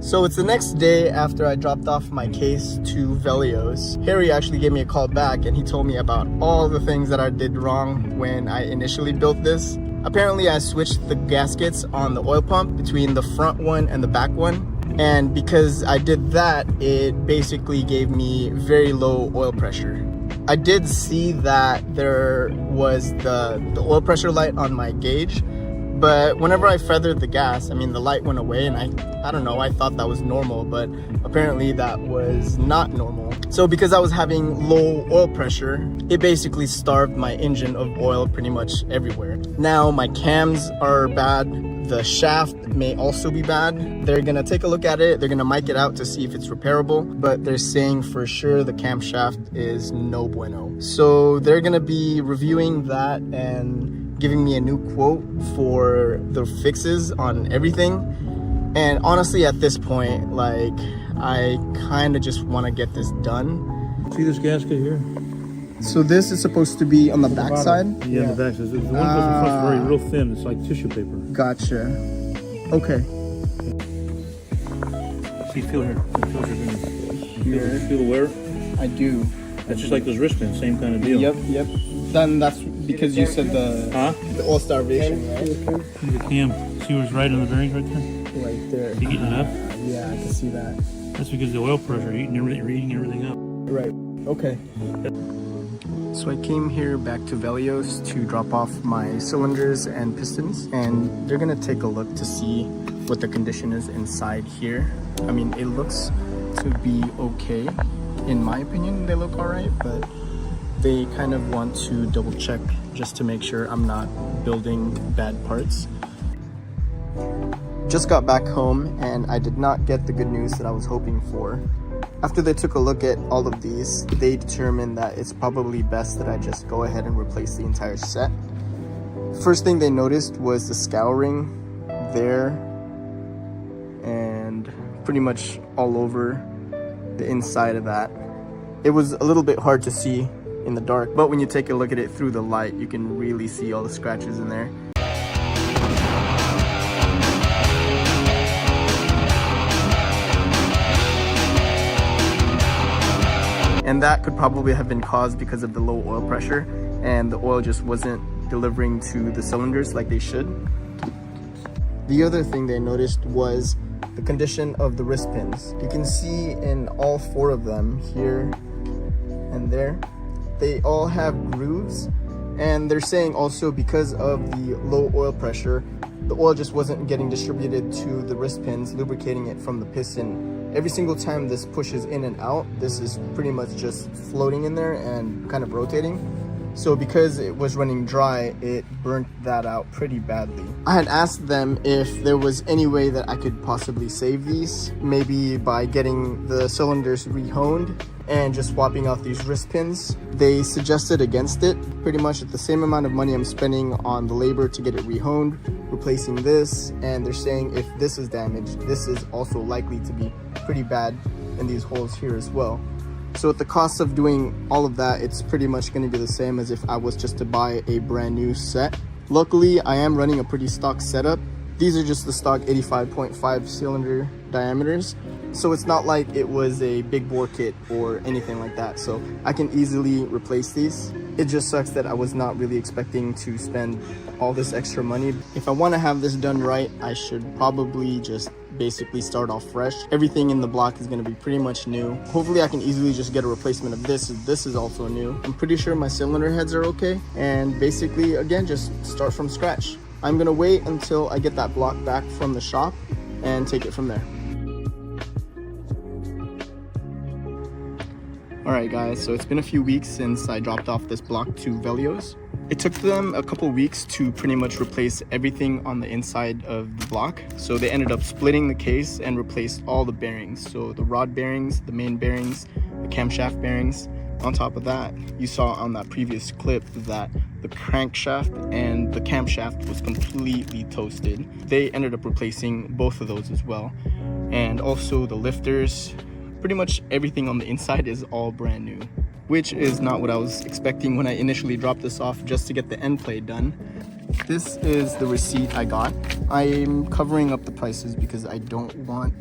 So it's the next day after I dropped off my case to Velios. Harry actually gave me a call back and he told me about all the things that I did wrong when I initially built this. Apparently I switched the gaskets on the oil pump between the front one and the back one. And because I did that, it basically gave me very low oil pressure. I did see that there was the oil pressure light on my gauge, but whenever I feathered the gas, I mean, the light went away and I don't know, I thought that was normal, but apparently that was not normal. So because I was having low oil pressure, it basically starved my engine of oil pretty much everywhere. Now my cams are bad. The shaft may also be bad. They're gonna take a look at it. They're gonna mic it out to see if it's repairable, but they're saying for sure the camshaft is no bueno. So they're gonna be reviewing that and giving me a new quote for the fixes on everything. And honestly, at this point, like, I kind of just want to get this done. See this gasket here? So this is supposed to be on the back side? Yeah, on the back side. The one goes in front is very real thin. It's like tissue paper. Gotcha. Okay. See, feel here. Feel Here. Feel the wear? I do. That's just like those wristbands, same kind of deal. Yep. Then that's because you said the oil starvation, right? The cam. See where it's right on the bearings right there? Right there. You getting it up? Yeah, I can see that. That's because the oil pressure, you're eating everything up. Right. Okay. So I came here back to Velios to drop off my cylinders and pistons, and they're gonna take a look to see what the condition is inside here. I mean, it looks to be okay. In my opinion, they look all right, but they kind of want to double check just to make sure I'm not building bad parts. Just got back home and I did not get the good news that I was hoping for. After they took a look at all of these, they determined that it's probably best that I just go ahead and replace the entire set. First thing they noticed was the scouring there and pretty much all over the inside of that. It was a little bit hard to see in the dark, but when you take a look at it through the light, you can really see all the scratches in there. And that could probably have been caused because of the low oil pressure and the oil just wasn't delivering to the cylinders like they should. The other thing they noticed was the condition of the wrist pins. You can see in all four of them, here and there, they all have grooves, and they're saying also because of the low oil pressure, the oil just wasn't getting distributed to the wrist pins, lubricating it from the piston. Every single time this pushes in and out, this is pretty much just floating in there and kind of rotating. So because it was running dry, it burnt that out pretty badly. I had asked them if there was any way that I could possibly save these, maybe by getting the cylinders rehoned and just swapping out these wrist pins. They suggested against it. Pretty much at the same amount of money I'm spending on the labor to get it rehoned, replacing this, and they're saying if this is damaged, this is also likely to be pretty bad in these holes here as well. So at the cost of doing all of that, it's pretty much going to be the same as if I was just to buy a brand new set. Luckily, I am running a pretty stock setup. These are just the stock 85.5 cylinder diameters. So it's not like it was a big bore kit or anything like that. So I can easily replace these. It just sucks that I was not really expecting to spend all this extra money. If I want to have this done right, I should probably just basically start off fresh. Everything in the block is going to be pretty much new. Hopefully I can easily just get a replacement of this. This is also new. I'm pretty sure my cylinder heads are okay. And basically, again, just start from scratch. I'm going to wait until I get that block back from the shop and take it from there. Alright guys, so it's been a few weeks since I dropped off this block to Velios. It took them a couple weeks to pretty much replace everything on the inside of the block. So they ended up splitting the case and replaced all the bearings. So the rod bearings, the main bearings, the camshaft bearings. On top of that, you saw on that previous clip that the crankshaft and the camshaft was completely toasted. They ended up replacing both of those as well. And also the lifters. Pretty much everything on the inside is all brand new, which is not what I was expecting when I initially dropped this off just to get the end plate done. This is the receipt I got. I'm covering up the prices because I don't want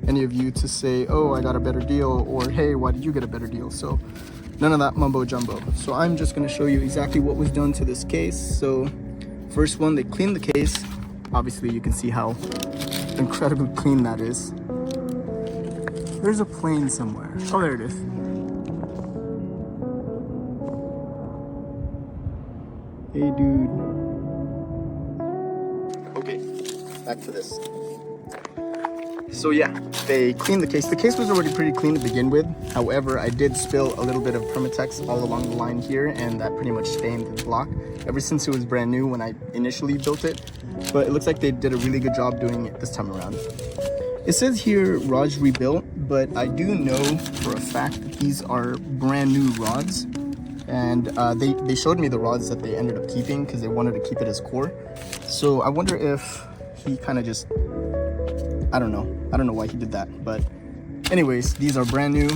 any of you to say, oh, I got a better deal, or hey, why did you get a better deal? So none of that mumbo jumbo. So I'm just gonna show you exactly what was done to this case. So first one, they cleaned the case. Obviously you can see how incredibly clean that is. There's a plane somewhere. Oh, there it is. Hey dude. Okay, back to this. So yeah, they cleaned the case. The case was already pretty clean to begin with. However, I did spill a little bit of Permatex all along the line here, and that pretty much stained the block ever since it was brand new when I initially built it. But it looks like they did a really good job doing it this time around. It says here rods rebuilt, but I do know for a fact that these are brand new rods. And they showed me the rods that they ended up keeping because they wanted to keep it as core. So I wonder if he kind of just, I don't know why he did that. But anyways, these are brand new,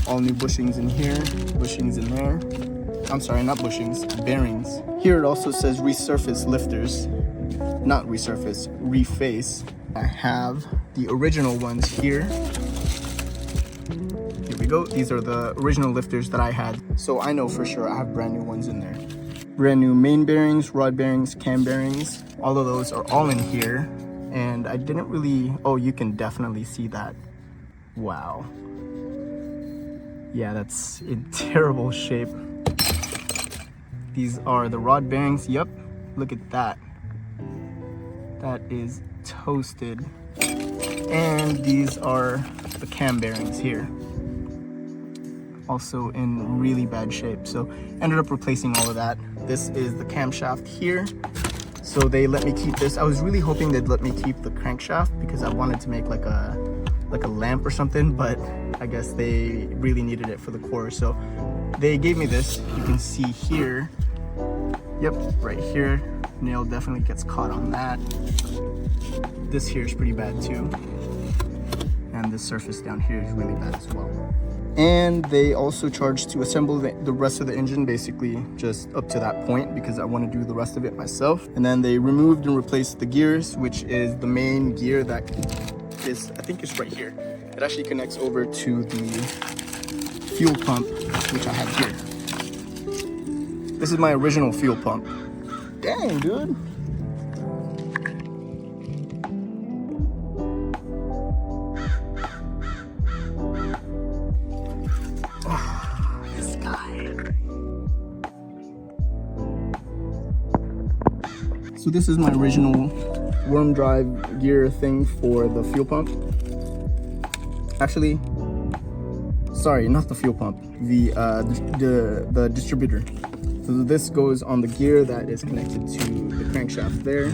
all new bushings in here, bushings in there. I'm sorry, not bushings, bearings. Here it also says resurface lifters, not resurface, reface. I have the original ones here. Here we go. These are the original lifters that I had. So I know for sure I have brand new ones in there. Brand new main bearings, rod bearings, cam bearings. All of those are all in here. And I didn't really, oh, you can definitely see that. Wow. Yeah, that's in terrible shape. These are the rod bearings. Yep, look at that. That is toasted. And these are the cam bearings here. Also in really bad shape. So ended up replacing all of that. This is the camshaft here. So they let me keep this. I was really hoping they'd let me keep the crankshaft because I wanted to make like a lamp or something, but I guess they really needed it for the core. So they gave me this. You can see here. Yep, right here. Nail definitely gets caught on that. This here is pretty bad too. And the surface down here is really bad as well. And they also charged to assemble the rest of the engine, basically just up to that point because I want to do the rest of it myself. And then they removed and replaced the gears, which is the main gear that is, I think it's right here. It actually connects over to the fuel pump, which I have here. This is my original fuel pump. Dang, dude. So this is my original worm drive gear thing for the fuel pump. Actually, sorry, not the fuel pump, the distributor. So this goes on the gear that is connected to the crankshaft there.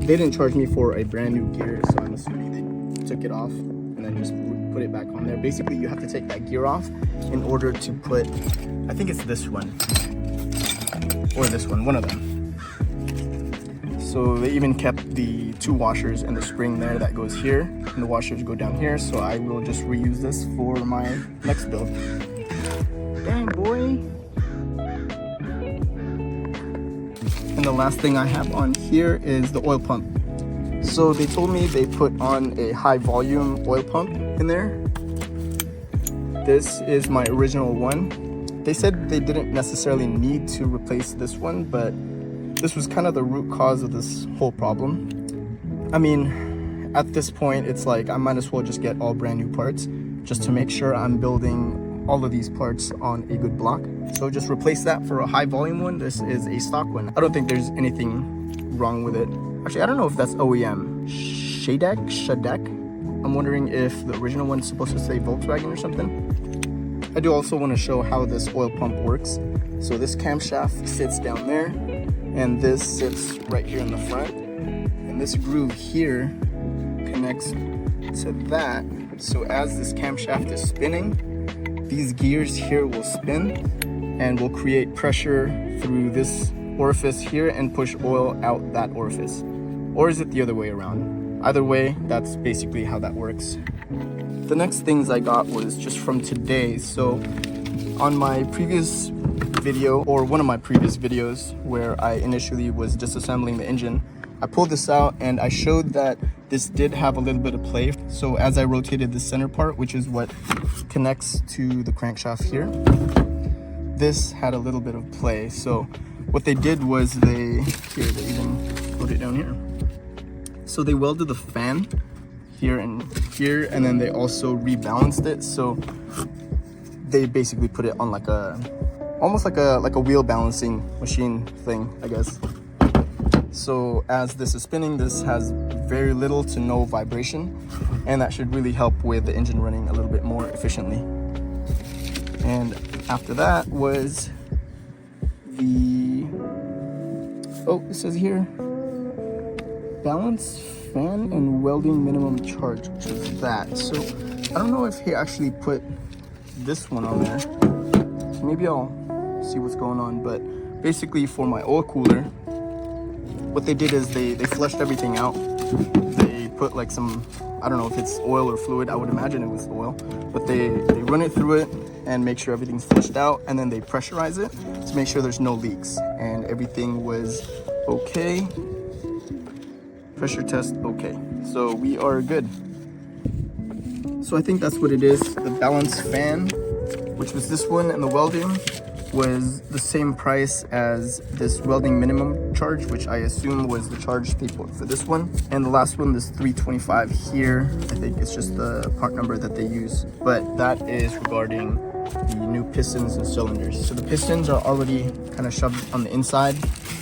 They didn't charge me for a brand new gear, so I'm assuming they took it off and then just put it back on there. Basically, you have to take that gear off in order to put, I think it's this one or this one of them. So they even kept the two washers and the spring there that goes here, and the washers go down here. So I will just reuse this for my next build. Dang, boy. And the last thing I have on here is the oil pump. So they told me they put on a high volume oil pump in there. This is my original one. They said they didn't necessarily need to replace this one, but this was kind of the root cause of this whole problem. I mean, at this point, it's like I might as well just get all brand new parts just to make sure I'm building all of these parts on a good block. So just replace that for a high volume one. This is a stock one. I don't think there's anything wrong with it. Actually, I don't know if that's OEM. Shadek. I'm wondering if the original one's supposed to say Volkswagen or something. I do also want to show how this oil pump works. So this camshaft sits down there, and this sits right here in the front. And this groove here connects to that. So as this camshaft is spinning, these gears here will spin and will create pressure through this orifice here and push oil out that orifice. Or is it the other way around? Either way, that's basically how that works. The next things I got was just from today. So on my previous video, or one of my previous videos where I initially was disassembling the engine, I pulled this out and I showed that this did have a little bit of play. So as I rotated the center part, which is what connects to the crankshaft here, this had a little bit of play. So what they did was they even put it down here. So they welded the fan here and here, and then they also rebalanced it. So they basically put it on like almost like a wheel balancing machine thing, I guess. So as this is spinning, this has very little to no vibration, and that should really help with the engine running a little bit more efficiently. And after that was the, it says here, balance fan and welding minimum charge, which is that. So I don't know if he actually put this one on there. So maybe I'll see what's going on. But basically for my oil cooler, what they did is they flushed everything out. They put like some, I don't know if it's oil or fluid, I would imagine it was oil, but they run it through it and make sure everything's flushed out, and then they pressurize it to make sure there's no leaks, and everything was okay. Pressure test okay, so we are good. So I think that's what it is. The balance fan, which was this one, and the welding was the same price as this welding minimum charge, which I assume was the charge they put for this one. And the last one, this 325 here, I think it's just the part number that they use, but that is regarding the new pistons and cylinders. So the pistons are already kind of shoved on the inside,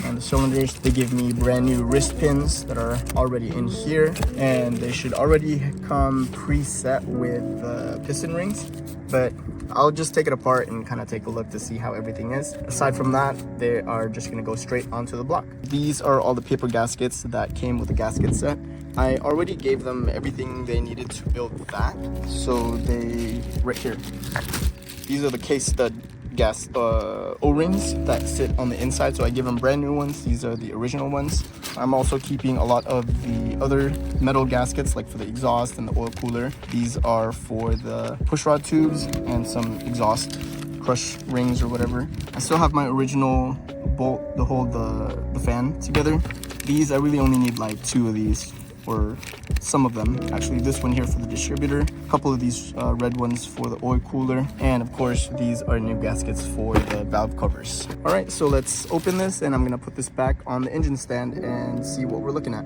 and the cylinders, they give me brand new wrist pins that are already in here, and they should already come preset with the piston rings, but I'll just take it apart and kind of take a look to see how everything is. Aside from that, they are just going to go straight onto the block. These are all the paper gaskets that came with the gasket set. I already gave them everything they needed to build that. So they, right here, these are the case stud O-rings that sit on the inside, so I give them brand new ones. These are the original ones. I'm also keeping a lot of the other metal gaskets, like for the exhaust and the oil cooler. These are for the push rod tubes and some exhaust crush rings or whatever. I still have my original bolt to hold the fan together. These, I really only need like 2 of these, or some of them. Actually, this one here for the distributor, a couple of these red ones for the oil cooler, and of course these are new gaskets for the valve covers. All right, so let's open this, and I'm gonna put this back on the engine stand and see what we're looking at.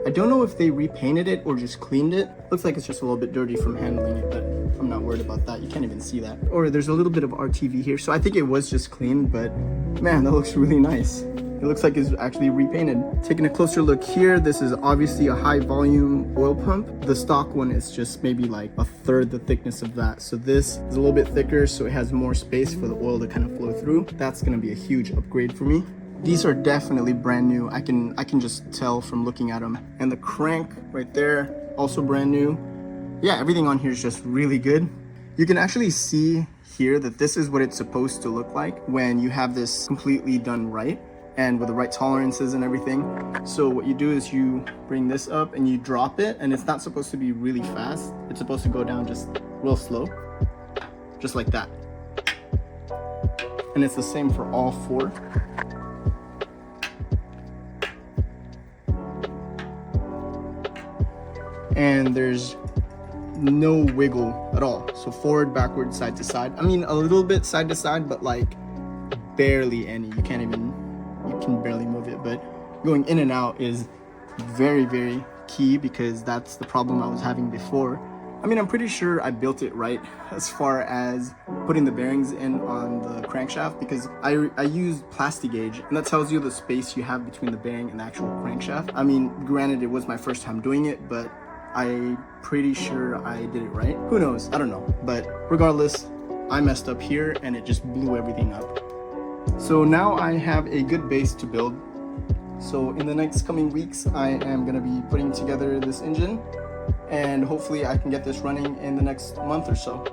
I don't know if they repainted it or just cleaned it. Looks like it's just a little bit dirty from handling it, but I'm not worried about that. You can't even see that. Or there's a little bit of RTV here, so I think it was just cleaned, but man, that looks really nice. It looks like it's actually repainted. Taking a closer look here, this is obviously a high volume oil pump. The stock one is just maybe like a third the thickness of that. So this is a little bit thicker, so it has more space for the oil to kind of flow through. That's gonna be a huge upgrade for me. These are definitely brand new. I can just tell from looking at them. And the crank right there, also brand new. Yeah, everything on here is just really good. You can actually see here that this is what it's supposed to look like when you have this completely done right and with the right tolerances and everything. So what you do is you bring this up and you drop it, and it's not supposed to be really fast. It's supposed to go down just real slow, just like that. And it's the same for all 4. And there's no wiggle at all. So forward, backward, side to side. I mean, a little bit side to side, but like barely any. You can barely move it, but going in and out is very, very key, because that's the problem I was having before. I mean, I'm pretty sure I built it right as far as putting the bearings in on the crankshaft, because I used plastic gauge, and that tells you the space you have between the bearing and the actual crankshaft. I mean, granted, it was my first time doing it, but I'm pretty sure I did it right. Who knows? I don't know. But regardless, I messed up here and it just blew everything up. So now I have a good base to build. So in the next coming weeks, I am going to be putting together this engine, and hopefully I can get this running in the next month or so.